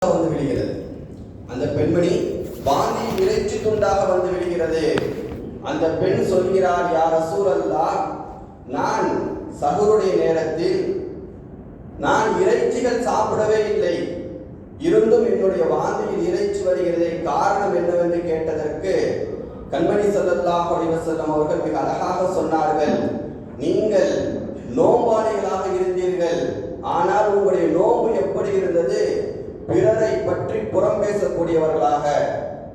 வந்து விடுகிறது. அந்த பெண்மணி வாந்தி இறைச்சி துண்டாக வந்து விடுகிறது. அந்த பெண் சொல்கிறார், யா ரசூலல்லாஹ், நான் சஹருடைய நேரத்தில் நான் இறைச்சிகள் சாப்பிடவே இல்லை, இருந்தும் என்னுடைய வாந்தியில் இறைச்சி வருகிறதே, காரணம் என்னவென்று கேட்டதற்கு கண்மணி ஸல்லல்லாஹு அலைஹி வஸல்லம் அவர்கள் மிக அழகாக சொன்னார்கள், நீங்கள் நோம்பாளிகளாக இருந்தீர்கள், ஆனால் உங்களுடைய நோன்பு எப்படி இருந்தது? பிறரை பற்றி புறம் பேசக்கூடியவர்களாக,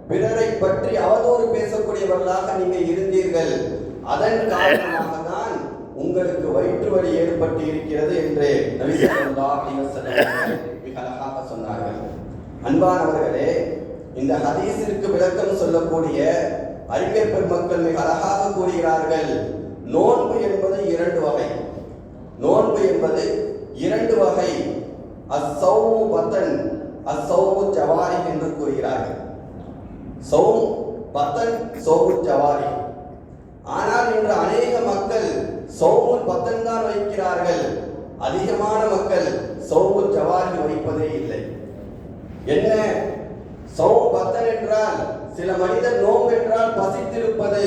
பிறரை பற்றி அவதூறு பேசக்கூடியவர்களாக நீங்கள் இருந்தீர்கள். அதன் காரணமாக தான் உங்களுக்கு வயிற்று வலி ஏற்பட்டு இருக்கிறது என்று நபி ஸல்லல்லாஹு அலைஹி வஸல்லம் மிக அழகாக சொன்னார்கள். அன்பானவர்களே, இந்த ஹதீஸிற்கு விளக்கம் சொல்லக்கூடிய அறிஞர் பெருமக்கள் மிக அழகாக கூறுகிறார்கள், நோன்பு என்பது இரண்டு வகை. நோன்பு என்பது இரண்டு வகை. அஸ்ஸௌமு பத்தன், அஸ்ஸௌமு ஜவாரி என்று கூறுகிறார்கள். சௌம் பத்தன், சௌமு ஜவாரி. ஆனால் இன்று அநேக மக்கள் சௌமுல் பத்தன் தான் வைக்கிறார்கள். அதிகமான மக்கள் சௌமுல் ஜவாரி வைப்பதே இல்லை. என்ன சௌம் பத்தன் என்றால்? சில மனிதர் நோன்பு என்றால் பசித்திருப்பது,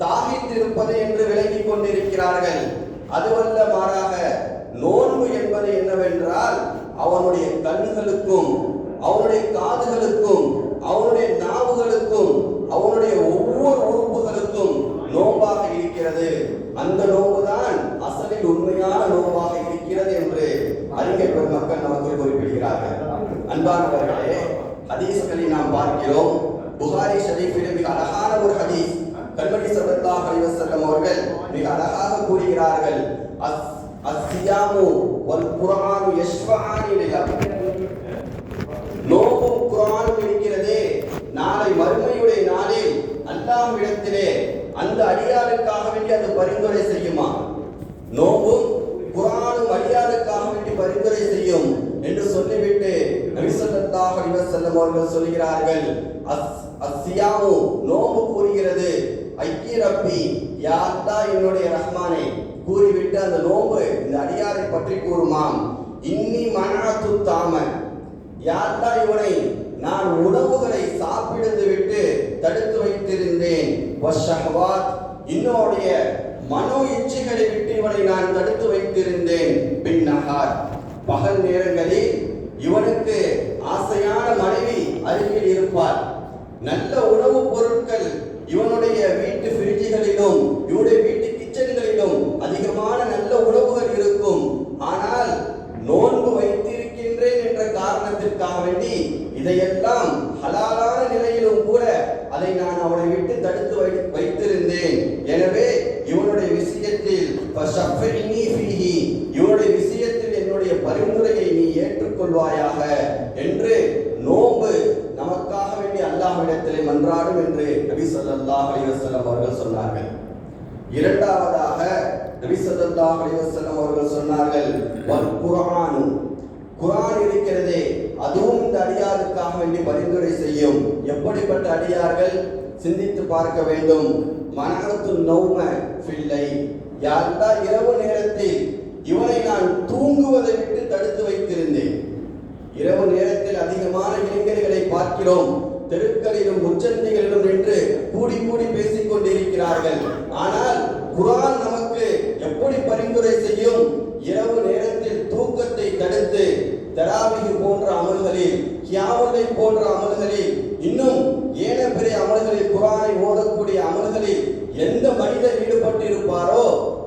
தாகித்திருப்பது என்று விளங்கிக் கொண்டிருக்கிறார்கள். அதுவல்ல, மாறாக நோன்பு என்பது என்னவென்றால் அவனுடைய கண்களுக்கும் அவனுடைய காதுகளுக்கும் அவனுடைய நாவுகளுக்கும் அவனுடைய ஒவ்வொரு உறுப்புகளுக்கும் நோன்பாக இருக்கிறது. அந்த நோன்புதான் அசலில் உண்மையான நோன்பாக இருக்கிறது என்று அறிஞர் பெருமக்கள் நமக்கு குறிப்பிடுகிறார்கள். அன்பானவர்களே, ஹதீஸ்களை நாம் பார்க்கிறோம். புகாரி ஷரீஃபில் மிக அழகான ஒரு ஹதீஸ் கண்மணி ஸல்லல்லாஹு அலைஹி வஸல்லம் அவர்கள் மிக அழகாக கூறுகிறார்கள், அஸ்ஸியாமு வல் குர்ஆனு யஷ்ஃபஆனி லில். நோன்பும் குர்ஆனும் இருக்கிறதே, நாளை மறுமையுடைய நாளில் அல்லாஹ்விடத்திலே அந்த அடியாருக்காக வேண்டி அது பரிந்துரை செய்யுமா? நோன்பும் குர்ஆனும் அடியாருக்காக வேண்டி பரிந்துரை செய்யும் என்று சொல்லிவிட்டு நபி ஸல்லல்லாஹு அலைஹி வஸல்லம் அவர்கள் சொல்கிறார்கள், அஸ்ஸியாமு நோன்பு கூறுகிறது, ஐக்கி ரப்பி, யா அல்லாஹ் என்னுடைய ரஹ்மானே, கூறிவிட்டு அந்த நோன்பு இந்த அடியாரை பற்றி கூறுமாம், இன்னி மனஅத்து தாம, யா அல்லாஹ் இவனை நான் உணவுகளை சாப்பிடுந்து விட்டு தடுத்து வைத்திருந்தேன், வஷஹவாத் இன்னோடைய மனோ இச்சைகளை விட்டு இவனை நான் தடுத்து வைத்திருந்தேன், பின் நஹார் பகல் நேரங்களில் இவனுக்கு ஆசையான மனைவி அருகில் இருப்பார், நல்ல உணவுப் பொருட்கள் இவனுடைய வீட்டு ஃப்ரிட்ஜுகளிலும் இவனுடைய வீட்டு கிச்சன்களிலும் அதிகமான நல்ல உணவுகள் இருக்கும். ஆனால் நோன்பு வைத்திருக்கின்றேன் என்ற காரணத்திற்காக வேண்டி இதையெல்லாம் ஹலாலான நிலையிலும் கூட அதை நான் அவனை விட்டு தடுத்து வைத்திருந்தேன். எனவே இவனுடைய விஷயத்தில் இவனுடைய விஷயத்தில் என்னுடைய பரிந்துரையை நீ ஏற்றுக்கொள்வாயாக என்று நோன்பு நமக்காக வேண்டி அல்லாஹ்விடத்திலே மன்றாடும் என்று நபி ஸல்லல்லாஹு அலைஹி வஸல்லம் அவர்கள் சொன்னார்கள். இரண்டாவதாக நபி ஸல்லல்லாஹு அலைஹி வஸல்லம் அவர்கள் சொன்னார்கள், வல் குர்ஆனு, குர்ஆன் இருக்கிறதே அதுவும் இந்த அடியாருக்காக வேண்டி பரிந்துரை செய்யும். எப்படிப்பட்ட அடியார்கள்? சிந்தித்து பார்க்க வேண்டும். மனஅத்து நௌம ஃபில்லை, யா அல்லாஹ் இரவு நேரத்தில் இவனை நான் தூங்குவதை விட்டு தடுத்து வைத்திருந்தேன். இரவு நேரத்தில் அதிகமான இளைஞர்களை பார்க்கிறோம், தெருக்களிலும் முச்சந்திகளிலும் நின்று கூடி கூடி பேசிக் கொண்டிருக்கிறார்கள். ஆனால் குர்ஆன் நமக்கு எப்படி பரிந்துரை செய்யும்? இரவு நேரத்தில் தூக்கத்தை தடுத்து தராவீஹ் போன்ற அமல்களில், கியாமுல் போன்ற அமல்களில், இன்னும் ஏன பிற அமல்களில், குர்ஆனை ஓதக்கூடிய அமல்களில் எந்த மனிதர் ஈடுபட்டு இருப்பாரோ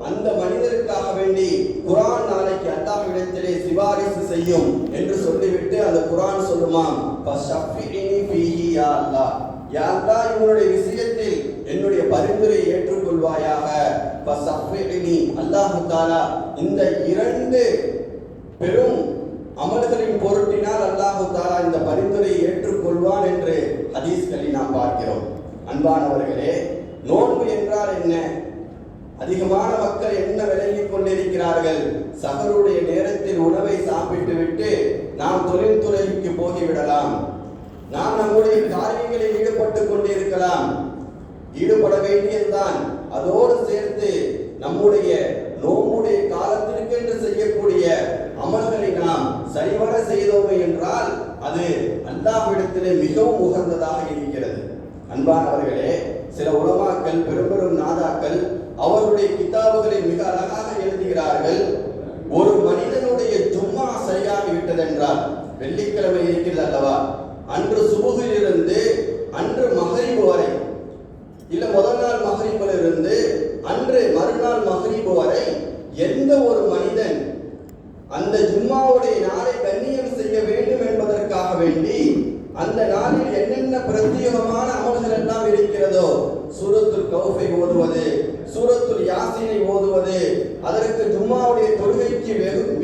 அந்த மனிதருக்காக வேண்டி குர்ஆன் நாளைக்கு அல்லாஹ்விடத்திலே சிபாரிசு செய்யும் என்று சொல்லிவிட்டு அந்த குர்ஆன் சொல்லுமாம், ஃபஷஃபிஇனி ஃபீஹி யா அல்லாஹ், யா அல்லாஹ் இவனுடைய விஷயத்தில் என்னுடைய பரிந்துரையை ஏற்றுக்கொள்வாயாக. ஃபஷஃபிஇனி, அல்லாஹ் தஆலா இந்த இரண்டு பெரும் அமல்களின் பொருட்டினால் அல்லாஹ் தஆலா இந்த பரிந்துரையை ஏற்றுக்கொள்வான் என்று ஹதீஸ்களில் நாம் பார்க்கிறோம். அன்பானவர்களே, நோன்பு என்றால் என்ன? அதிகமான மக்கள் என்ன விளங்கிக் கொண்டிருக்கிறார்கள்? சஹருடைய நேரத்தில் உணவை சாப்பிட்டு விட்டு நாம் தொழில்துறைக்கு போகிவிடலாம், நாம் நம்முடைய காரியங்களில் ஈடுபட்டு கொண்டிருக்கலாம். ஈடுபட வேண்டியதுதான். அதோடு சேர்த்து நம்முடைய நோம்புடைய காலத்திற்கு என்று செய்யக்கூடிய அமல்களை நாம் சரிவர செய்தோமே என்றால் அது அல்லாஹ்விடத்திலே மிகவும் உகந்ததாக இருக்கிறது. அன்பானவர்களே, சில உலமாக்கள், பெரும் பெரும் நாதாக்கள் அவருடைய கிதாபுகளில் மிக அழகாக எழுதுகிறார்கள், ஒரு மனிதனுடைய ஜும்மா சரியாகி விட்டதென்றால், வெள்ளிக்கிழமை இருக்கிறது அல்லவா, அன்று சுபுகிலிருந்து அன்று மகரிபு வரை, இல்ல முதல் நாள் மகரிபிலிருந்து அன்று மறுநாள் மகரிபு வரை எந்த ஒரு மனிதன் அந்த ஜும்மாவுடைய நாளை கண்ணியம் செய்ய வேண்டும் என்பதற்காக வேண்டி அந்த நாளில் என்னென்ன பிரத்யேகமான அமல்கள் எல்லாம் இருக்கிறதோ, சூரத்துல் கௌஃபை ஓதுவது, சூரத்துல் யாசீனை ஓதுவது, அதற்கு ஜும்மாவுடைய தொழுகைக்கு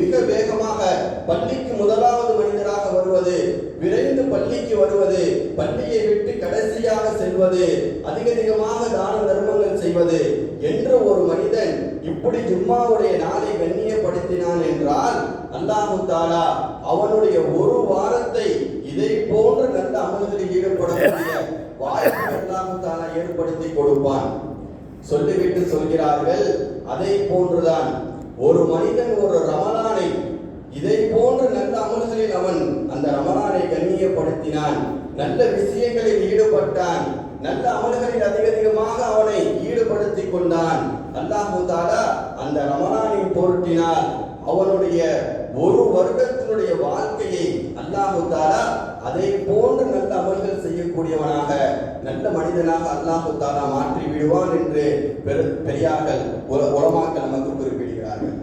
மிக வேகமாக பள்ளிக்கு முதலாவது மனிதராக வருவது, விரைந்து பள்ளிக்கு வருவது, பள்ளியை விட்டு கடைசியாக செல்வது, அதிகமாக தான தர்மங்கள் செய்வது என்று ஒரு மனிதன் இப்படி ஜும்மாவுடைய நாளை கண்ணியப்படுத்தினான் என்றால் அல்லாஹு தஆலா அவனுடைய ஒரு வாரத்தை இதை போன்று நல்ல அமல்களில் ஈடுபடக்கூடிய வாய்ப்பை அல்லாஹு தஆலா ஏற்படுத்தி கொடுப்பான். சொல்லிவிட்டு சொல்கிறார்கள், அதை போன்றுதான் ஒரு மனிதன் ஒரு ரமலானை இதை போன்று நல்ல அமல்களில் அவன் அந்த ரமலானை கண்ணியப்படுத்தினான், நல்ல விஷயங்களில் ஈடுபட்டான், நல்ல அமல்களில் அதிகமாக அவனை ஈடுபடுத்தி கொண்டான், அல்லாஹு தஆலா அந்த ரமலானின் பொருட்டினால் அவனுடைய ஒரு வருடத்தினுடைய வாழ்க்கையை அல்லாஹு தஆலா அதை போன்று நல்ல அமல்கள் செய்யக்கூடியவனாக நல்ல மனிதனாக அல்லாஹு தஆலா மாற்றி விடுவான் என்று பெரியார்கள் உலமாக்கள் நமக்கு குறிப்பிடுகிறார்கள்.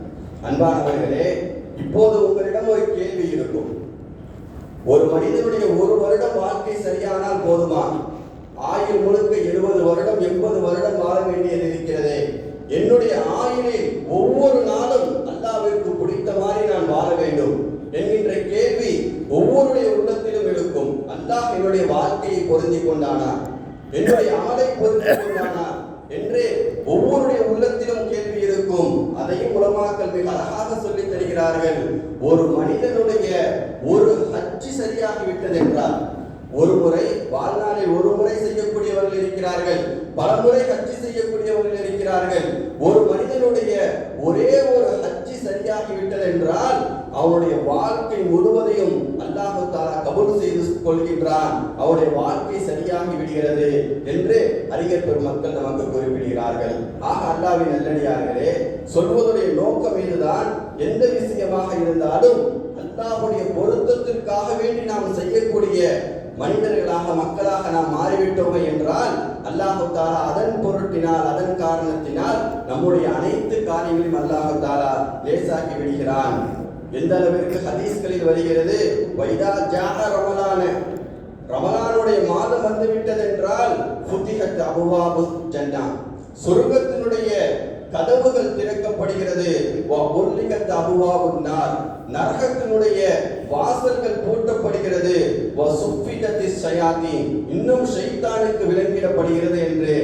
அன்பானவர்களே, இப்போது உங்களிடம் ஒரு கேள்வி இருக்கும், ஒரு மனிதனுடைய ஒரு வருடம் வாழ்க்கை சரியானால் போதுமா? ஆயுள் முழுக்க 70 வருடம் 80 வருடம் வாழ வேண்டியது இருக்கிறது. என்னுடைய ஆயுளில் ஒவ்வொரு நாளும் அல்லாஹ்விற்கு பிடித்த மாதிரி நான் வாழ வேண்டும் என்கின்ற கேள்வி ஒவ்வொருடைய உள்ளத்திலும் இருக்கும். அல்லாஹ் என்னுடைய வாழ்க்கையை பொருந்தி கொண்டானா, என்னுடைய அமலை பொருந்தி கொண்டானா என்று ஒவ்வொருடைய உள்ளத்திலும் கேள்வி இருக்கும். அதையும் உலமாக்கள் மிக அழகாக சொல்லித் தருகிறார்கள். ஒரு மனிதனுடைய ஒரு ஹஜ் சரியாகி விட்டது என்றால், ஒரு முறை வாழ்நாளில் ஒரு முறை செய்யக்கூடியவர்கள் இருக்கிறார்கள், பல முறை ஹஜ் செய்யக்கூடியவர்கள் இருக்கிறார்கள். ஒரு மனிதனுடைய ஒரே ஒரு ஹஜ் சரியாகி விட்டது என்றால் அவனுடைய வாழ்க்கை முழுவதையும் அல்லாஹ் தஆலா கபூல் செய்து கொள்கின்றான், அவருடைய வாழ்க்கை சரியாகி விடுகிறது என்று அறிஞர் பெருமக்கள் நமக்கு குறிப்பிடுகிறார்கள். ஆக அல்லாஹ்வின் நல்லடியார்களே, சொல்வதுடைய நோக்கம் இதுதான். எந்த விஷயமாக இருந்தாலும் அல்லாஹ்வுடைய பொருத்தத்திற்காக வேண்டி நாம் செய்யக்கூடிய மனிதர்களாக மக்களாக நாம் மாறிவிட்டோமே என்றால் அல்லாஹ் தஆலா அதன் பொருட்டினால் அதன் காரணத்தினால் நம்முடைய அனைத்து காரியங்களையும் அல்லாஹ் தஆலா லேசாக்கி விடுகிறான். எந்த அளவிற்கு ஹதீஸ்களில் வருகிறது, வைதா ஜாஅ ரமலான, ரமலானுடைய மாதம் வந்து விட்டது என்றால் ஃபுதிஹத் அபுவாபு ஜன்னா, சொர்க்கத்தினுடைய கதவுகள் திறக்கப்படுகிறது, வ உர்லிகத் அபுவாபுன் நார், நரகத்தினுடைய வாசல்கள் பூட்டப்படுகிறது, வ சுஃபிதத்திஸ் ஷயாத்தீன், இன்னும் ஷைத்தானுக்கு விலங்கிடப்படுகிறது என்று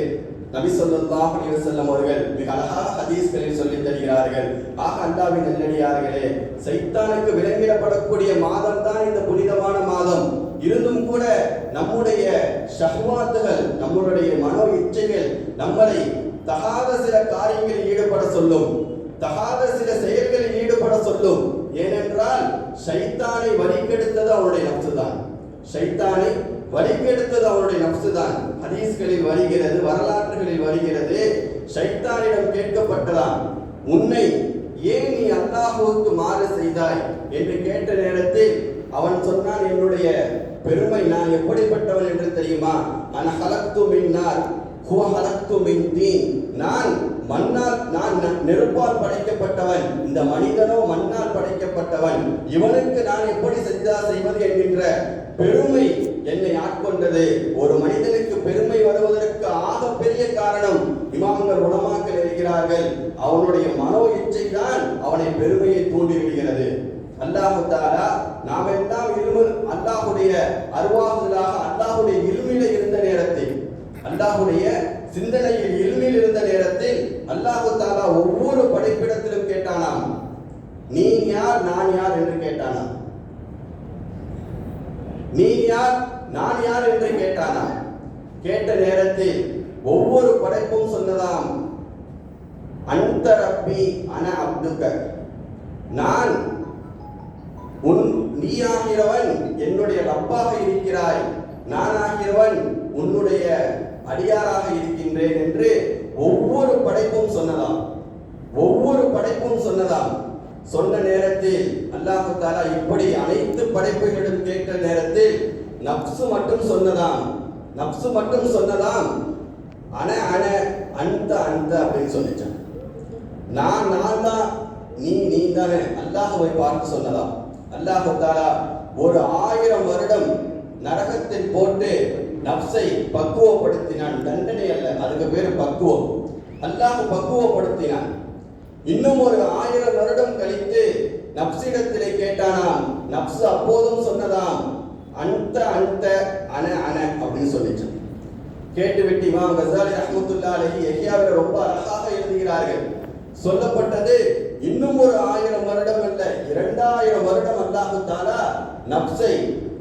நபி ஸல்லல்லாஹு அலைஹி வஸல்லம் அவர்கள் மிக அழகாக ஹதீஸ்களில் சொல்லித் தருகிறார்கள். ஆக அல்லாஹ்வின் நல்லடியார்களே, சைத்தானுக்கு விலங்கிடப்படக்கூடிய மாதம் தான் இந்த புனிதமான மாதம். இருந்தும் கூட நம்முடைய ஷஹ்வாத்துகள், நம்முடைய மனோ இச்சைகள் நம்மளை தகாத சில காரியங்களில் ஈடுபட சொல்லும், தகாத சில செயல்களில் ஈடுபட சொல்லும். ஏனென்றால் ஷைத்தானை வழிகெடுத்தது அவனுடைய நப்சு தான், ஷைத்தானை வழிகெடுத்தது அவனுடைய நப்சு தான். ஹதீஸ்களில் வருகிறது, வரலாற்றுகளில் வருகிறது, ஷைத்தானிடம் கேட்கப்பட்டதாம், உன்னை ஏன் நீ அல்லாஹ்வுக்கு மாறு செய்தாய் என்று கேட்ட நேரத்தில் அவன் சொன்னான், என்னுடைய பெருமை, நான் எப்படிப்பட்டவன் என்று தெரியுமா? அன ஹலக்து மின் நார் ஹுவ ஹலக்து மின் தீன், நான் மண்ணால், நான் நெருப்பால் படைக்கப்பட்டவன், இந்த மனிதனோ மண்ணால் படைக்கப்பட்டவன், இவனுக்கு நான் எப்படி சஜ்தா செய்வது என்கின்ற பெருமை என்னை ஆட்கொண்டது. ஒரு மனிதனுக்கு பெருமை வருவதற்கு ஆக பெரிய காரணம் இமாம்கள் உலமாக்கள் இருக்கிறார்கள், அவனுடைய மனோ இச்சை தான் அவனை பெருமையை தூண்டிவிடுகிறது. அல்லாஹ் தஆலா நாம் எல்லாம் அல்லாஹ்வுடைய அர்வாஹுலாக அல்லாஹ்வுடைய இல்மிலே இருந்த நேரத்தில், அல்லாஹ்வுடைய சிந்தனையில் இல்மில் இருந்த நேரத்தில் அல்லாஹ் தஆலா ஒவ்வொரு படைப்பிடத்திலும் கேட்டானாம், நீ யார் நான் யார் என்று கேட்டானாம், நீ யார் நான் யார் என்று கேட்டானாம். கேட்ட நேரத்தில் ஒவ்வொரு படைப்பும் சொன்னதாம், அன்த ரப்பி அன அப்துக, நான் நீயாகிறவன் என்னுடைய ரப்பாக இருக்கிறாய், நானாகிறவன் உன்னுடைய அடியாராக இருக்கின்றேன் என்று ஒவ்வொரு படைப்பும் சொன்னதாம். ஒவ்வொரு படைப்பும் சொன்னதாம். சொன்ன நேரத்தில் அல்லாஹ் தஆலா இப்படி அனைத்து படைப்புகளும் கேட்ட நேரத்தில் நப்சு மட்டும் சொன்னதாம். நப்சு மட்டும் சொன்னதாம், அன அன அந்த அந்த அப்படின்னு சொல்லிச்சான். நான் தான், நீ தானே அல்லாஹ்வை பார்த்து சொன்னதாம். அல்லாஹ் தஆலா ஒரு 1000 வருடம் நரகத்தில் போட்டு நப்சை பக்குவப்படுத்தினான். தண்டனை அல்ல, அதுக்கு பேர் பக்குவம். அல்லாஹ் பக்குவப்படுத்தினான். இன்னும் ஒரு 1000 வருடம் கழித்து நப்சிடத்திலே கேட்டானாம். நப்சு அப்போதும் சொன்னதாம், அந்த அந்த அன அன அப்படின்னு சொல்லிச்சு. கேட்டுவிட்டு இமாம் கஸாலி ரஹ்மத்துல்லாஹி அலைஹி யஹ்யாவில் ரொம்ப அழகாக எழுதுகிறார்கள். சொல்லப்பட்டது இன்னும் ஒரு 1000 வருடம் அல்ல, 2000 வருடம் அல்லாஹ் தஆலா நப்சை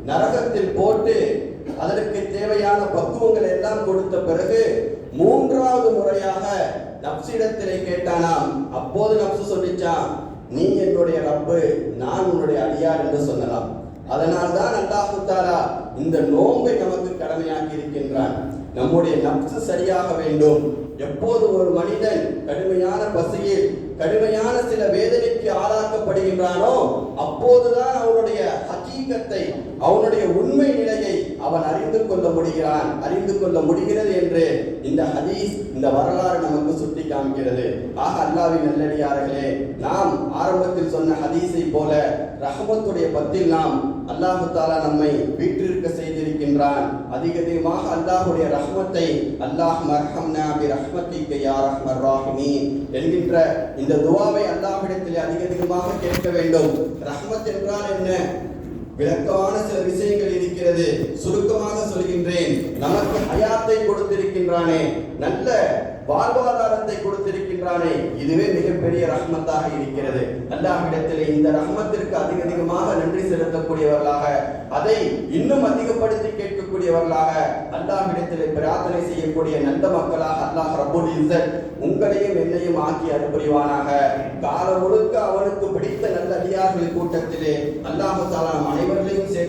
நரகத்தில் போட்டு அதற்கு தேவையான பக்குவங்கள் எல்லாம் கொடுத்த பிறகு 3வது முறையாக நப்சிடத்திலே கேட்டானாம். அப்போது நப்சு சொல்லிச்சான், நீ என்னுடைய ரப்பு, நான் உன்னுடைய அடியார் என்று சொல்லலாம். அதனால் தான் அல்லாஹ் தஆலா இந்த நோன்பை நமக்கு கடமையாக்கி இருக்கின்றான். நம்முடைய நப்சு சரியாக வேண்டும். எப்போது ஒரு மனிதன் கடுமையான பசியில் கடுமையான சில வேதனைக்கு ஆளாக்கப்படுகின்றானோ அப்போதுதான் அவனுடைய ஹகீகத்தை, அவனுடைய உண்மை நிலையை அவன் அறிந்து கொள்ள முடிகிறது என்று இந்த ஹதீஸ், இந்த வரலாறு நமக்கு சுட்டி காமிக்கிறது. ஆக அல்லாஹ்வின் நல்லடியார்களே, நாம் ஆரம்பத்தில் சொன்ன ஹதீஸை போல ரஹ்மத்துடைய பத்தில் நாம் அல்லாஹ் தஆலா நம்மை வீற்றிருக்க செய்திருக்கின்றான். அதிகமாக அல்லாஹ்வுடைய ரஹ்மத்தை, அல்லாஹ் மர்ஹம்னா பி ரஹ்மத்திக யா ரஹ்மர் ராஹிமீன் என்கின்ற இந்த துஆவை அல்லாஹ்விடத்திலே அதிகமாக கேட்க வேண்டும். ரஹ்மத் என்றால் என்ன? விளக்கமான சில விஷயங்கள் இருக்கிறது. சுருக்கமாக சொல்கின்றேன். நமக்கு ஹயாத்தை கொடுத்திருக்கின்றானே, நல்ல வாழ்வாதாரத்தை கொடுத்திருக்கின்றானே, இதுவே மிகப்பெரிய ரஹ்மத்தாக இருக்கிறது. அல்லாஹ்விடத்திலே இந்த ரஹ்மத்திற்கு அதிகமாக நன்றி செலுத்தக்கூடியவர்களாக, அதை இன்னும் அதிகப்படுத்தி கேட்கக்கூடியவர்களாக, அல்லாஹ்விடத்திலே பிரார்த்தனை செய்யக்கூடிய நல்ல மக்களாக அல்லாஹ் ரப்புல் இஸ்ஸத் உங்களையும் என்னையும் ஆக்கி அருள்புரிவானாக. காலம் முழுக்க அவனுக்கு பிடித்த நல்ல அடியார்கள் கூட்டத்திலே அல்லாஹ் தஆலா அனைவர்களையும் சேர்த்து